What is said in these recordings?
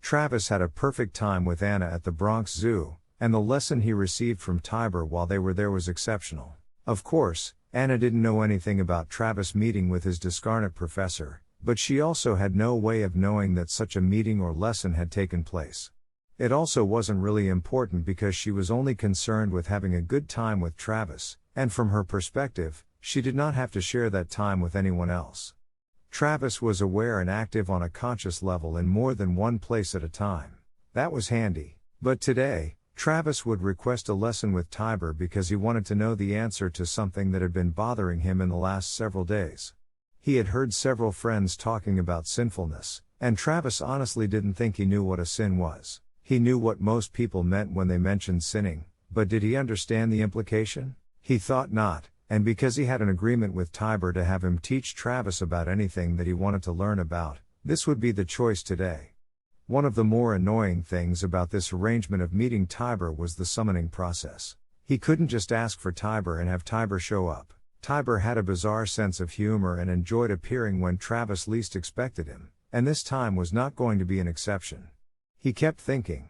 Travis had a perfect time with Anna at the Bronx Zoo, and the lesson he received from Tiber while they were there was exceptional. Of course, Anna didn't know anything about Travis meeting with his discarnate professor, but she also had no way of knowing that such a meeting or lesson had taken place. It also wasn't really important because she was only concerned with having a good time with Travis, and from her perspective, she did not have to share that time with anyone else. Travis was aware and active on a conscious level in more than one place at a time. That was handy. But today, Travis would request a lesson with Tiber because he wanted to know the answer to something that had been bothering him in the last several days. He had heard several friends talking about sinfulness, and Travis honestly didn't think he knew what a sin was. He knew what most people meant when they mentioned sinning, but did he understand the implication? He thought not, and because he had an agreement with Tiber to have him teach Travis about anything that he wanted to learn about, this would be the choice today. One of the more annoying things about this arrangement of meeting Tiber was the summoning process. He couldn't just ask for Tiber and have Tiber show up. Tiber had a bizarre sense of humor and enjoyed appearing when Travis least expected him, and this time was not going to be an exception. He kept thinking,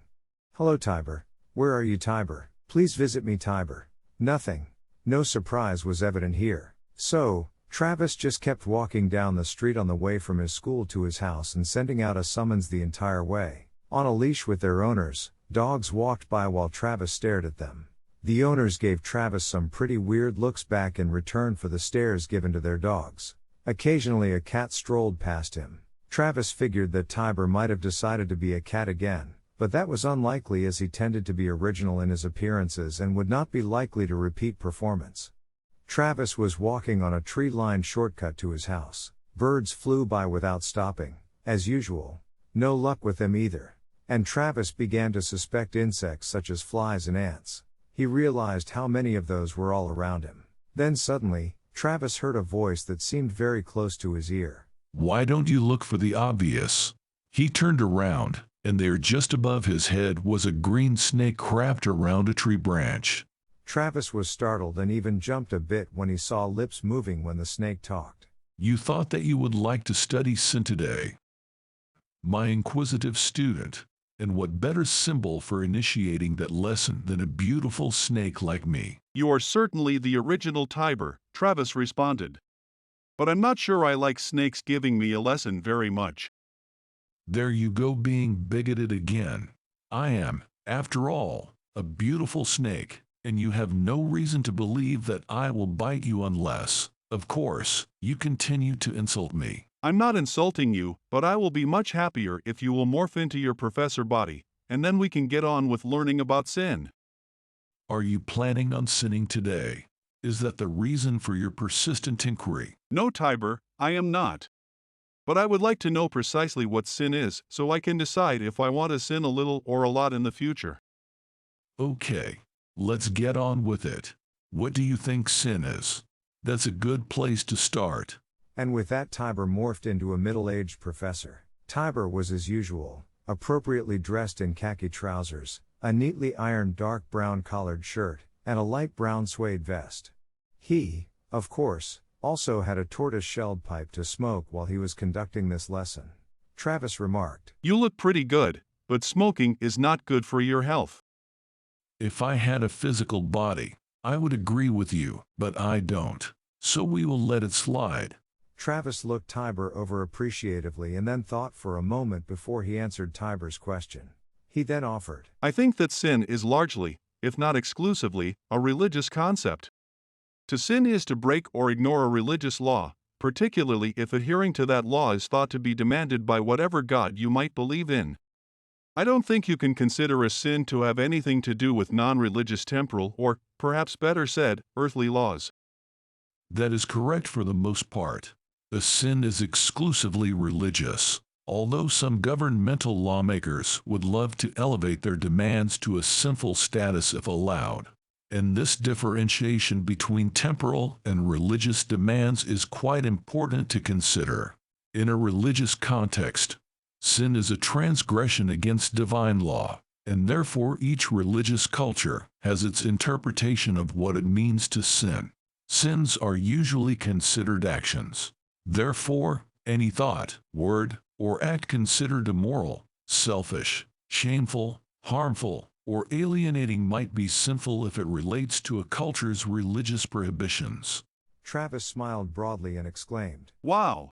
"Hello Tiber. Where are you Tiber? Please visit me Tiber." Nothing. No surprise was evident here. So, Travis just kept walking down the street on the way from his school to his house and sending out a summons the entire way. On a leash with their owners, dogs walked by while Travis stared at them. The owners gave Travis some pretty weird looks back in return for the stares given to their dogs. Occasionally a cat strolled past him. Travis figured that Tiber might have decided to be a cat again, but that was unlikely as he tended to be original in his appearances and would not be likely to repeat performance. Travis was walking on a tree-lined shortcut to his house. Birds flew by without stopping, as usual. No luck with them either. And Travis began to suspect insects such as flies and ants. He realized how many of those were all around him. Then suddenly, Travis heard a voice that seemed very close to his ear. "Why don't you look for the obvious?" He turned around, and there just above his head was a green snake wrapped around a tree branch. Travis was startled and even jumped a bit when he saw lips moving when the snake talked. "You thought that you would like to study sin today, my inquisitive student, and what better symbol for initiating that lesson than a beautiful snake like me?" "You are certainly the original Tiber," Travis responded. "But I'm not sure I like snakes giving me a lesson very much." "There you go being bigoted again. I am, after all, a beautiful snake, and you have no reason to believe that I will bite you unless, of course, you continue to insult me." "I'm not insulting you, but I will be much happier if you will morph into your professor body, and then we can get on with learning about sin." "Are you planning on sinning today? Is that the reason for your persistent inquiry?" "No, Tiber, I am not. But I would like to know precisely what sin is so I can decide if I want to sin a little or a lot in the future." "Okay, let's get on with it. What do you think sin is? That's a good place to start." And with that Tiber morphed into a middle-aged professor. Tiber was as usual, appropriately dressed in khaki trousers, a neatly ironed dark brown collared shirt, and a light brown suede vest. He, of course, also had a tortoise-shelled pipe to smoke while he was conducting this lesson. Travis remarked, "You look pretty good, but smoking is not good for your health." "If I had a physical body, I would agree with you, but I don't. So we will let it slide." Travis looked Tiber over appreciatively and then thought for a moment before he answered Tiber's question. He then offered, "I think that sin is largely, if not exclusively, a religious concept. To sin is to break or ignore a religious law, particularly if adhering to that law is thought to be demanded by whatever God you might believe in. I don't think you can consider a sin to have anything to do with non-religious temporal or, perhaps better said, earthly laws." "That is correct for the most part. The sin is exclusively religious, although some governmental lawmakers would love to elevate their demands to a sinful status if allowed. And this differentiation between temporal and religious demands is quite important to consider. In a religious context, sin is a transgression against divine law, and therefore each religious culture has its interpretation of what it means to sin. Sins are usually considered actions. Therefore, any thought, word, or act considered immoral, selfish, shameful, harmful, or alienating might be sinful if it relates to a culture's religious prohibitions. Travis smiled broadly and exclaimed, Wow!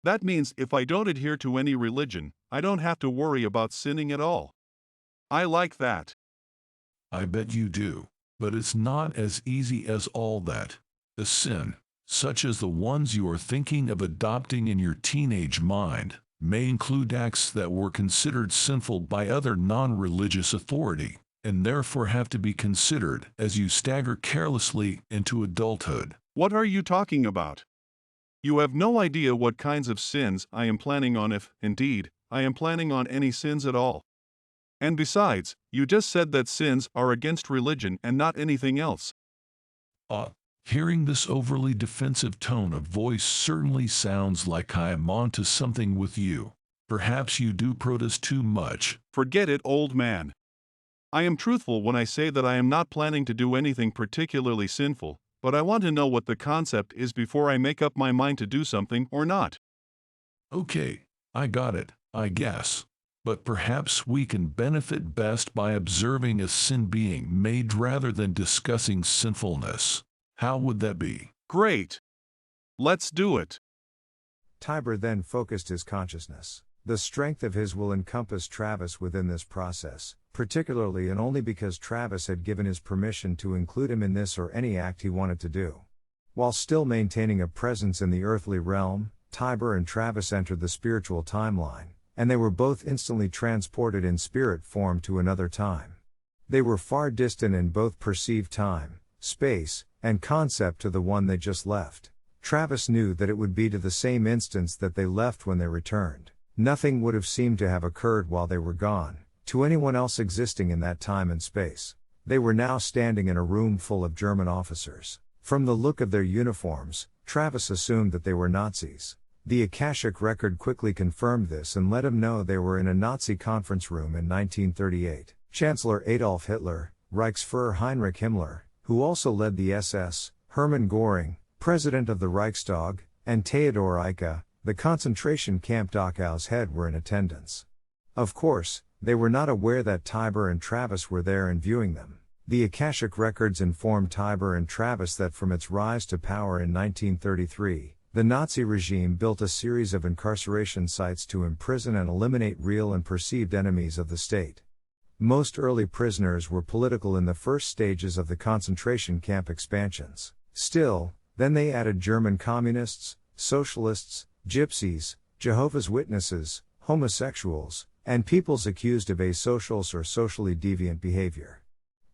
That means if I don't adhere to any religion, I don't have to worry about sinning at all. I like that. I bet you do. But it's not as easy as all that. The sin, such as the ones you are thinking of adopting in your teenage mind, may include acts that were considered sinful by other non-religious authority, and therefore have to be considered as you stagger carelessly into adulthood. What are you talking about? You have no idea what kinds of sins I am planning on if, indeed, I am planning on any sins at all. And besides, you just said that sins are against religion and not anything else. Hearing this overly defensive tone of voice certainly sounds like I am on to something with you. Perhaps you do protest too much. Forget it, old man. I am truthful when I say that I am not planning to do anything particularly sinful, but I want to know what the concept is before I make up my mind to do something or not. Okay, I got it, I guess. But perhaps we can benefit best by observing a sin being made rather than discussing sinfulness. How would that be? Great. Let's do it. Tiber then focused his consciousness. The strength of his will encompassed Travis within this process, particularly and only because Travis had given his permission to include him in this or any act he wanted to do. While still maintaining a presence in the earthly realm, Tiber and Travis entered the spiritual timeline, and they were both instantly transported in spirit form to another time. They were far distant in both perceived time, space, and concept to the one they just left. Travis knew that it would be to the same instance that they left when they returned. Nothing would have seemed to have occurred while they were gone, to anyone else existing in that time and space. They were now standing in a room full of German officers. From the look of their uniforms, Travis assumed that they were Nazis. The Akashic record quickly confirmed this and let him know they were in a Nazi conference room in 1938. Chancellor Adolf Hitler, Reichsfuhrer Heinrich Himmler, who also led the SS, Hermann Göring, President of the Reichstag, and Theodor Eicke, the concentration camp Dachau's head, were in attendance. Of course, they were not aware that Tiber and Travis were there and viewing them. The Akashic records informed Tiber and Travis that from its rise to power in 1933, the Nazi regime built a series of incarceration sites to imprison and eliminate real and perceived enemies of the state. Most early prisoners were political in the first stages of the concentration camp expansions. Still, then they added German communists, socialists, gypsies, Jehovah's Witnesses, homosexuals, and peoples accused of asocial or socially deviant behavior.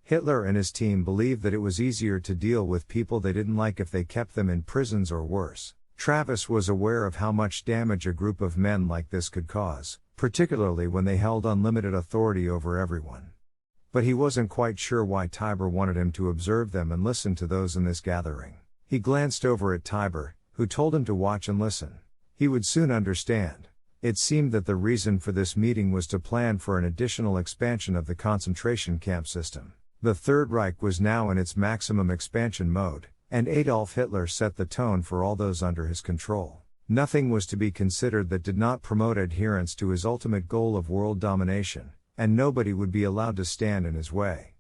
Hitler and his team believed that it was easier to deal with people they didn't like if they kept them in prisons or worse. Travis was aware of how much damage a group of men like this could cause, particularly when they held unlimited authority over everyone. But he wasn't quite sure why Tiber wanted him to observe them and listen to those in this gathering. He glanced over at Tiber, who told him to watch and listen. He would soon understand. It seemed that the reason for this meeting was to plan for an additional expansion of the concentration camp system. The Third Reich was now in its maximum expansion mode, and Adolf Hitler set the tone for all those under his control. Nothing was to be considered that did not promote adherence to his ultimate goal of world domination, and nobody would be allowed to stand in his way.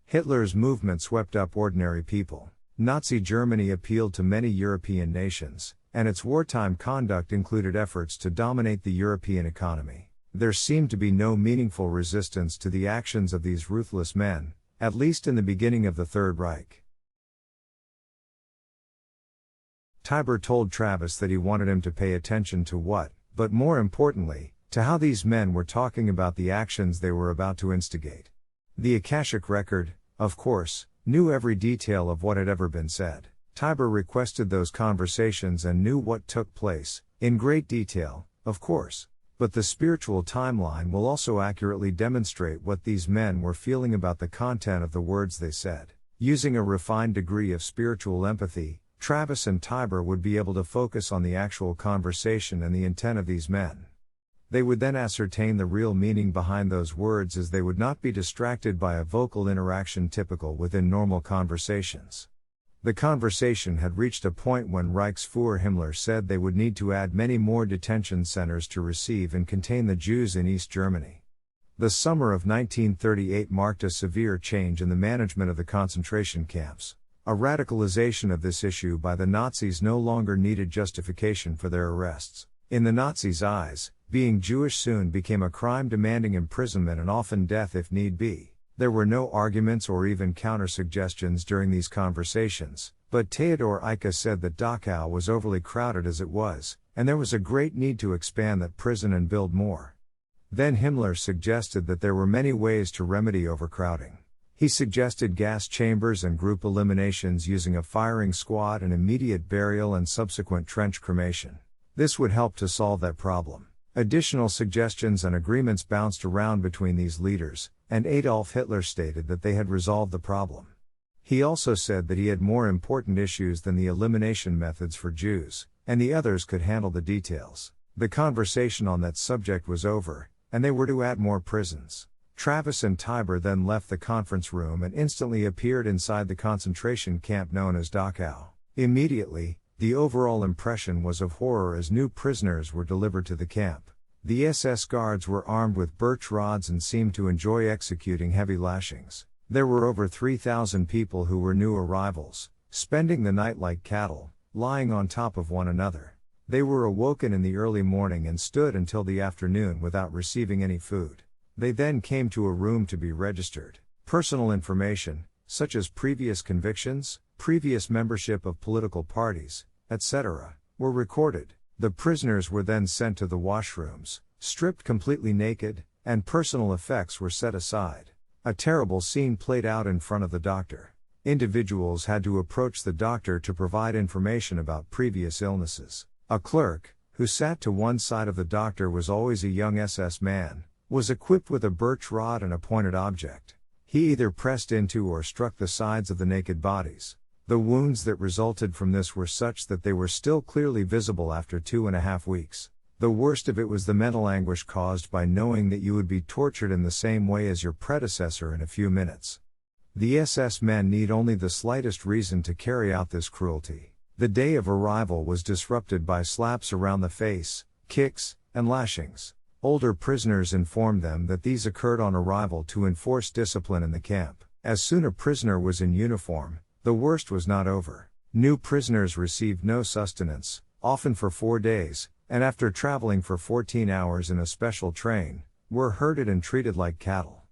Hitler's movement swept up ordinary people. Nazi Germany appealed to many European nations, and its wartime conduct included efforts to dominate the European economy. There seemed to be no meaningful resistance to the actions of these ruthless men, at least in the beginning of the Third Reich. Tiber told Travis that he wanted him to pay attention to what, but more importantly, to how these men were talking about the actions they were about to instigate. The Akashic record, of course, knew every detail of what had ever been said. Tiber requested those conversations and knew what took place, in great detail, of course. But the spiritual timeline will also accurately demonstrate what these men were feeling about the content of the words they said. Using a refined degree of spiritual empathy, Travis and Tiber would be able to focus on the actual conversation and the intent of these men. They would then ascertain the real meaning behind those words, as they would not be distracted by a vocal interaction typical within normal conversations. The conversation had reached a point when Reichsfuhrer Himmler said they would need to add many more detention centers to receive and contain the Jews in East Germany. The summer of 1938 marked a severe change in the management of the concentration camps. A radicalization of this issue by the Nazis no longer needed justification for their arrests. In the Nazis' eyes, being Jewish soon became a crime demanding imprisonment and often death if need be. There were no arguments or even counter-suggestions during these conversations, but Theodor Eicke said that Dachau was overly crowded as it was, and there was a great need to expand that prison and build more. Then Himmler suggested that there were many ways to remedy overcrowding. He suggested gas chambers and group eliminations using a firing squad and immediate burial and subsequent trench cremation. This would help to solve that problem. Additional suggestions and agreements bounced around between these leaders, and Adolf Hitler stated that they had resolved the problem. He also said that he had more important issues than the elimination methods for Jews, and the others could handle the details. The conversation on that subject was over, and they were to add more prisons. Travis and Tiber then left the conference room and instantly appeared inside the concentration camp known as Dachau. Immediately, the overall impression was of horror as new prisoners were delivered to the camp. The SS guards were armed with birch rods and seemed to enjoy executing heavy lashings. There were over 3,000 people who were new arrivals, spending the night like cattle, lying on top of one another. They were awoken in the early morning and stood until the afternoon without receiving any food. They then came to a room to be registered. Personal information, such as previous convictions, previous membership of political parties, etc., were recorded. The prisoners were then sent to the washrooms, stripped completely naked, and personal effects were set aside. A terrible scene played out in front of the doctor. Individuals had to approach the doctor to provide information about previous illnesses. A clerk, who sat to one side of the doctor, was always a young SS man, was equipped with a birch rod and a pointed object. He either pressed into or struck the sides of the naked bodies. The wounds that resulted from this were such that they were still clearly visible after 2.5 weeks. The worst of it was the mental anguish caused by knowing that you would be tortured in the same way as your predecessor in a few minutes. The SS men need only the slightest reason to carry out this cruelty. The day of arrival was disrupted by slaps around the face, kicks, and lashings. Older prisoners informed them that these occurred on arrival to enforce discipline in the camp. As soon a prisoner was in uniform, the worst was not over. New prisoners received no sustenance, often for 4 days, and after traveling for 14 hours in a special train, were herded and treated like cattle.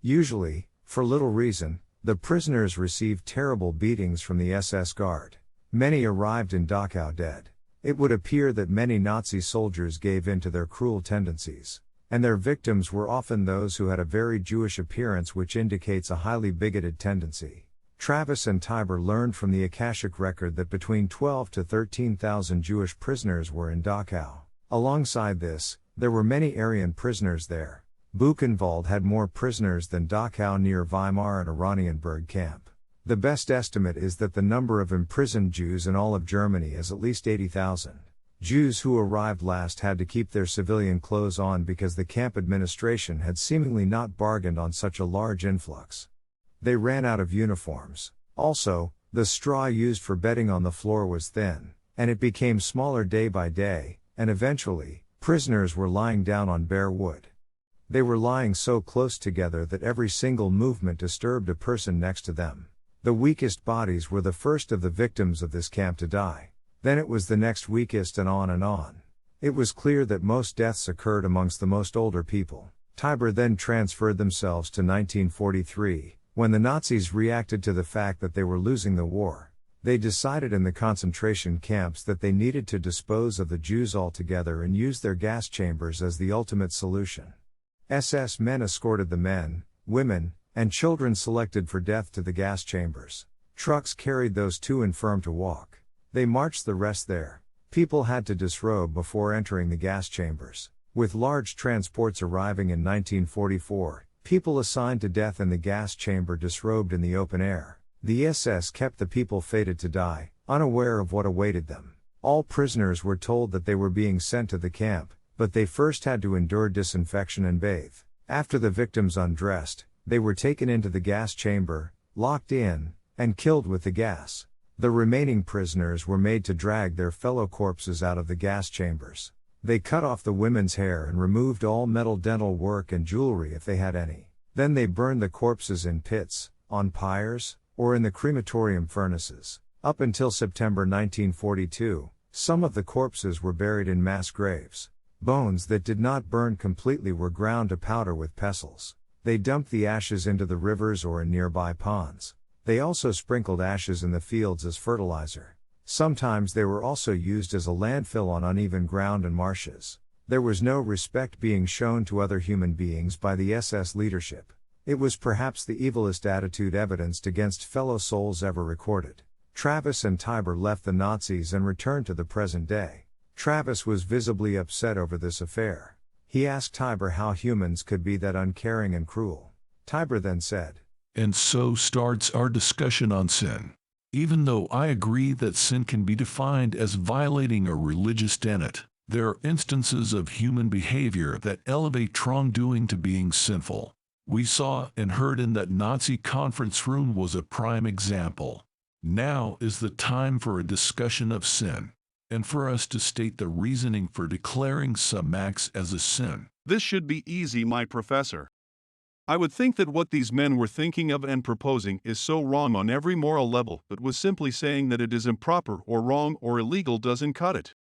Usually, for little reason, the prisoners received terrible beatings from the SS guard. Many arrived in Dachau dead. It would appear that many Nazi soldiers gave in to their cruel tendencies, and their victims were often those who had a very Jewish appearance, which indicates a highly bigoted tendency. Travis and Tiber learned from the Akashic record that between 12 to 13,000 Jewish prisoners were in Dachau. Alongside this, there were many Aryan prisoners there. Buchenwald had more prisoners than Dachau near Weimar and Oranienburg camp. The best estimate is that the number of imprisoned Jews in all of Germany is at least 80,000. Jews who arrived last had to keep their civilian clothes on because the camp administration had seemingly not bargained on such a large influx. They ran out of uniforms. Also, the straw used for bedding on the floor was thin, and it became smaller day by day, and eventually, prisoners were lying down on bare wood. They were lying so close together that every single movement disturbed a person next to them. The weakest bodies were the first of the victims of this camp to die. Then it was the next weakest and on and on. It was clear that most deaths occurred amongst the most older people. Tiber then transferred themselves to 1943. When the Nazis reacted to the fact that they were losing the war, they decided in the concentration camps that they needed to dispose of the Jews altogether and use their gas chambers as the ultimate solution. SS men escorted the men, women, and children selected for death to the gas chambers. Trucks carried those too infirm to walk. They marched the rest there. People had to disrobe before entering the gas chambers. With large transports arriving in 1944, people assigned to death in the gas chamber disrobed in the open air. The SS kept the people fated to die, unaware of what awaited them. All prisoners were told that they were being sent to the camp, but they first had to endure disinfection and bathe. After the victims undressed, they were taken into the gas chamber, locked in, and killed with the gas. The remaining prisoners were made to drag their fellow corpses out of the gas chambers. They cut off the women's hair and removed all metal dental work and jewelry if they had any. Then they burned the corpses in pits, on pyres, or in the crematorium furnaces. Up until September 1942, some of the corpses were buried in mass graves. Bones that did not burn completely were ground to powder with pestles. They dumped the ashes into the rivers or in nearby ponds. They also sprinkled ashes in the fields as fertilizer. Sometimes they were also used as a landfill on uneven ground and marshes. There was no respect being shown to other human beings by the SS leadership. It was perhaps the evilest attitude evidenced against fellow souls ever recorded. Travis and Tiber left the Nazis and returned to the present day. Travis was visibly upset over this affair. He asked Tiber how humans could be that uncaring and cruel. Tiber then said, And so starts our discussion on sin. Even though I agree that sin can be defined as violating a religious tenet, there are instances of human behavior that elevate wrongdoing to being sinful. We saw and heard in that Nazi conference room was a prime example. Now is the time for a discussion of sin, and for us to state the reasoning for declaring some acts as a sin. This should be easy, my professor. I would think that what these men were thinking of and proposing is so wrong on every moral level that was simply saying that it is improper or wrong or illegal doesn't cut it.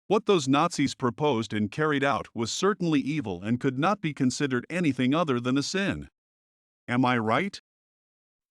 What those Nazis proposed and carried out was certainly evil and could not be considered anything other than a sin. Am I right?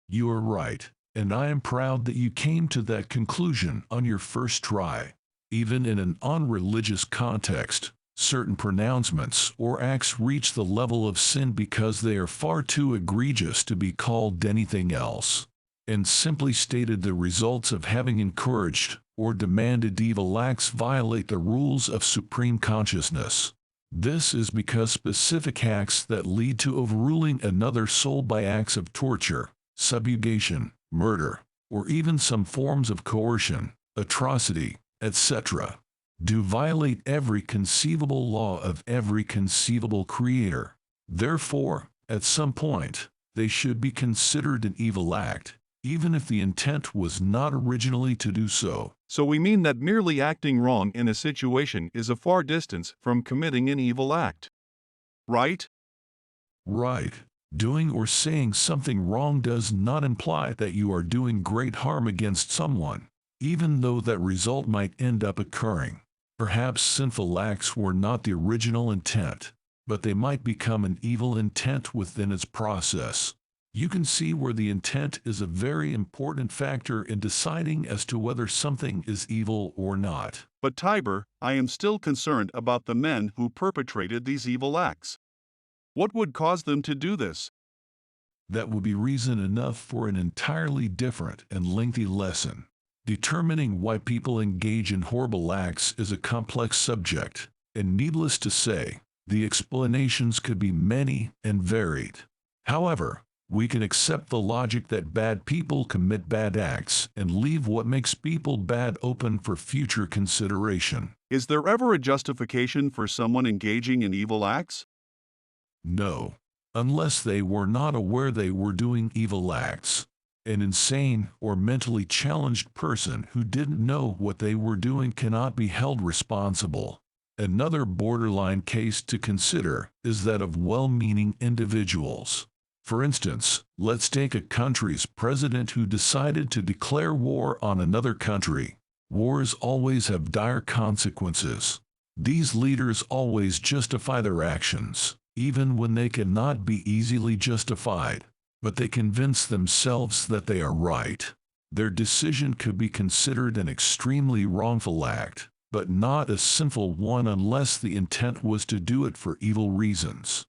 You are right, and I am proud that you came to that conclusion on your first try. Even in an unreligious context, certain pronouncements or acts reach the level of sin because they are far too egregious to be called anything else. And simply stated, the results of having encouraged or demanded evil acts violate the rules of supreme consciousness. This is because specific acts that lead to overruling another soul by acts of torture, subjugation, murder, or even some forms of coercion, atrocity, etc., do violate every conceivable law of every conceivable creator. Therefore, at some point, they should be considered an evil act, even if the intent was not originally to do so. So we mean that merely acting wrong in a situation is a far distance from committing an evil act. Right? Right. Doing or saying something wrong does not imply that you are doing great harm against someone, even though that result might end up occurring. Perhaps sinful acts were not the original intent, but they might become an evil intent within its process. You can see where the intent is a very important factor in deciding as to whether something is evil or not. But Tiber, I am still concerned about the men who perpetrated these evil acts. What would cause them to do this? That would be reason enough for an entirely different and lengthy lesson. Determining why people engage in horrible acts is a complex subject, and needless to say, the explanations could be many and varied. However, we can accept the logic that bad people commit bad acts and leave what makes people bad open for future consideration. Is there ever a justification for someone engaging in evil acts? No, unless they were not aware they were doing evil acts. An insane or mentally challenged person who didn't know what they were doing cannot be held responsible. Another borderline case to consider is that of well-meaning individuals. For instance, let's take a country's president who decided to declare war on another country. Wars always have dire consequences. These leaders always justify their actions, even when they cannot be easily justified. But they convince themselves that they are right. Their decision could be considered an extremely wrongful act, but not a sinful one unless the intent was to do it for evil reasons.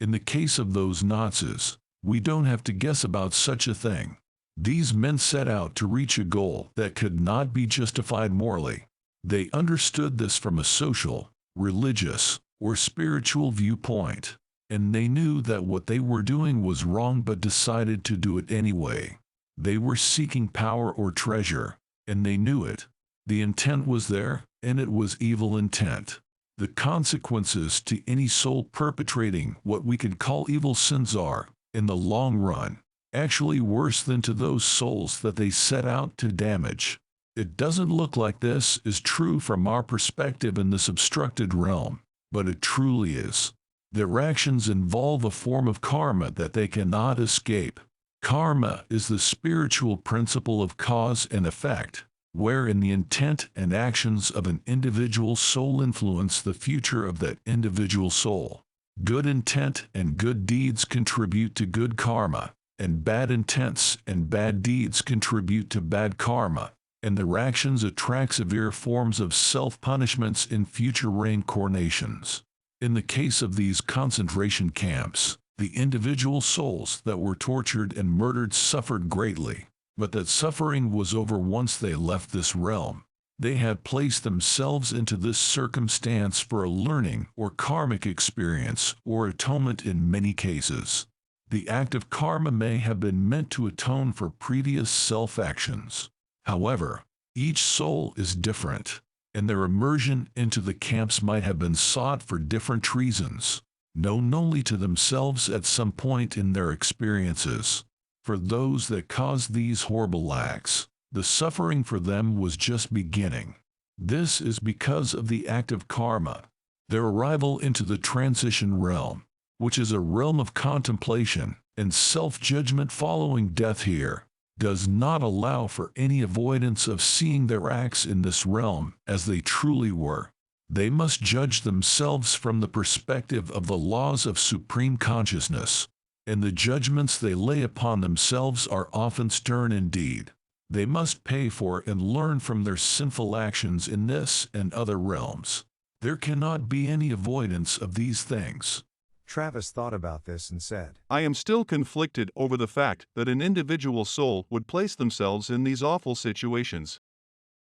In the case of those Nazis, we don't have to guess about such a thing. These men set out to reach a goal that could not be justified morally. They understood this from a social, religious, or spiritual viewpoint. And they knew that what they were doing was wrong but decided to do it anyway. They were seeking power or treasure, and they knew it. The intent was there, and it was evil intent. The consequences to any soul perpetrating what we could call evil sins are, in the long run, actually worse than to those souls that they set out to damage. It doesn't look like this is true from our perspective in this obstructed realm, but it truly is. Their actions involve a form of karma that they cannot escape. Karma is the spiritual principle of cause and effect, wherein the intent and actions of an individual soul influence the future of that individual soul. Good intent and good deeds contribute to good karma, and bad intents and bad deeds contribute to bad karma, and their actions attract severe forms of self-punishments in future reincarnations. In the case of these concentration camps, the individual souls that were tortured and murdered suffered greatly, but that suffering was over once they left this realm. They had placed themselves into this circumstance for a learning or karmic experience or atonement in many cases. The act of karma may have been meant to atone for previous self-actions. However, each soul is different, and their immersion into the camps might have been sought for different reasons, known only to themselves at some point in their experiences. For those that caused these horrible acts, the suffering for them was just beginning. This is because of the act of karma. Their arrival into the transition realm, which is a realm of contemplation and self-judgment following death here, does not allow for any avoidance of seeing their acts in this realm as they truly were. They must judge themselves from the perspective of the laws of supreme consciousness, and the judgments they lay upon themselves are often stern indeed. They must pay for and learn from their sinful actions in this and other realms. There cannot be any avoidance of these things. Travis thought about this and said, I am still conflicted over the fact that an individual soul would place themselves in these awful situations.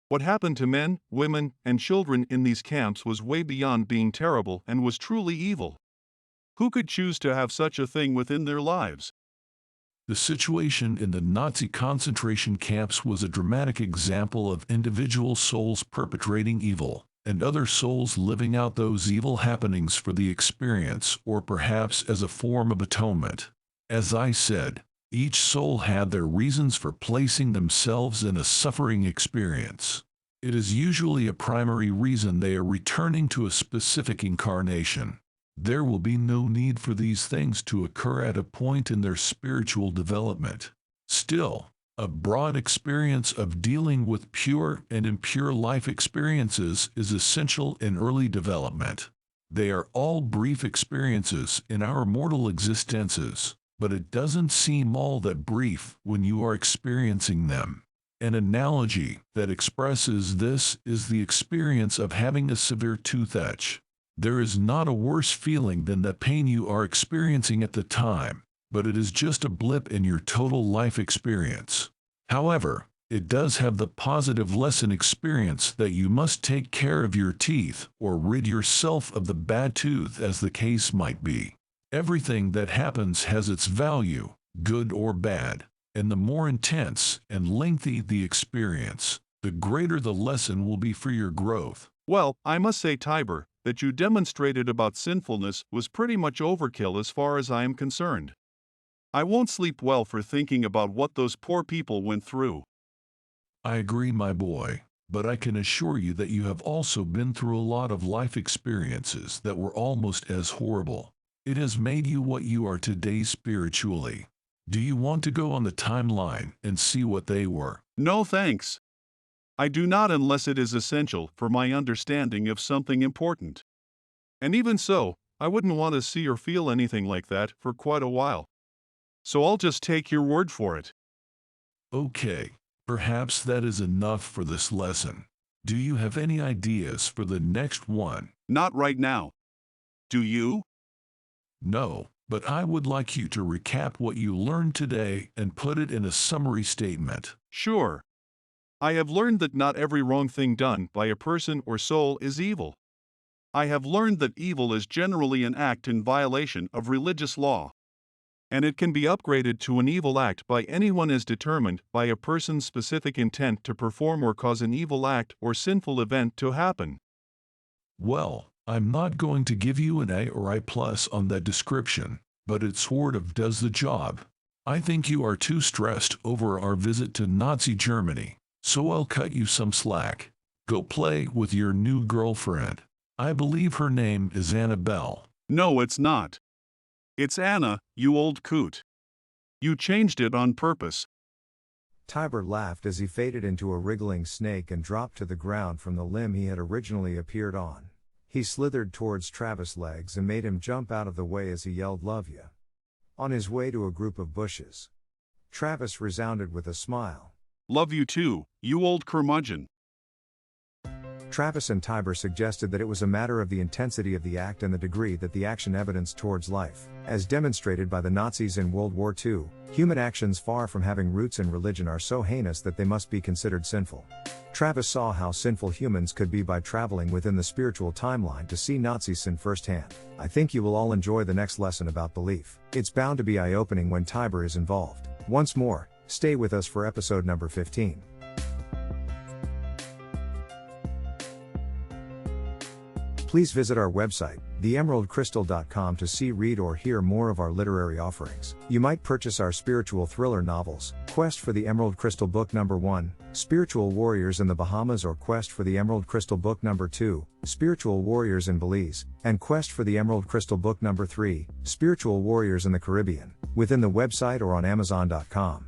What happened to men, women, and children in these camps was way beyond being terrible and was truly evil. Who could choose to have such a thing within their lives? The situation in the Nazi concentration camps was a dramatic example of individual souls perpetrating evil, and other souls living out those evil happenings for the experience or perhaps as a form of atonement. As I said, each soul had their reasons for placing themselves in a suffering experience. It is usually a primary reason they are returning to a specific incarnation. There will be no need for these things to occur at a point in their spiritual development. Still, a broad experience of dealing with pure and impure life experiences is essential in early development. They are all brief experiences in our mortal existences, but it doesn't seem all that brief when you are experiencing them. An analogy that expresses this is the experience of having a severe toothache. There is not a worse feeling than the pain you are experiencing at the time, but it is just a blip in your total life experience. However, it does have the positive lesson experience that you must take care of your teeth or rid yourself of the bad tooth, as the case might be. Everything that happens has its value, good or bad, and the more intense and lengthy the experience, the greater the lesson will be for your growth. Well, I must say, Tiber, that you demonstrated about sinfulness was pretty much overkill as far as I am concerned. I won't sleep well for thinking about what those poor people went through. I agree, my boy, but I can assure you that you have also been through a lot of life experiences that were almost as horrible. It has made you what you are today spiritually. Do you want to go on the timeline and see what they were? No thanks. I do not, unless it is essential for my understanding of something important. And even so, I wouldn't want to see or feel anything like that for quite a while. So I'll just take your word for it. Okay, perhaps that is enough for this lesson. Do you have any ideas for the next one? Not right now. Do you? No, but I would like you to recap what you learned today and put it in a summary statement. Sure. I have learned that not every wrong thing done by a person or soul is evil. I have learned that evil is generally an act in violation of religious law. And it can be upgraded to an evil act by anyone as determined by a person's specific intent to perform or cause an evil act or sinful event to happen. Well, I'm not going to give you an A or I+ on that description, but it sort of does the job. I think you are too stressed over our visit to Nazi Germany, so I'll cut you some slack. Go play with your new girlfriend. I believe her name is Annabelle. No, it's not. It's Anna, you old coot. You changed it on purpose. Tiber laughed as he faded into a wriggling snake and dropped to the ground from the limb he had originally appeared on. He slithered towards Travis' legs and made him jump out of the way as he yelled "Love ya!" on his way to a group of bushes. Travis resounded with a smile. Love you too, you old curmudgeon. Travis and Tiber suggested that it was a matter of the intensity of the act and the degree that the action evidenced towards life. As demonstrated by the Nazis in World War II, human actions far from having roots in religion are so heinous that they must be considered sinful. Travis saw how sinful humans could be by traveling within the spiritual timeline to see Nazi sin firsthand. I think you will all enjoy the next lesson about belief. It's bound to be eye-opening when Tiber is involved. Once more, stay with us for episode number 15. Please visit our website, theemeraldcrystal.com, to see, read, or hear more of our literary offerings. You might purchase our spiritual thriller novels, Quest for the Emerald Crystal Book No. 1, Spiritual Warriors in the Bahamas, or Quest for the Emerald Crystal Book No. 2, Spiritual Warriors in Belize, and Quest for the Emerald Crystal Book No. 3, Spiritual Warriors in the Caribbean, within the website or on Amazon.com.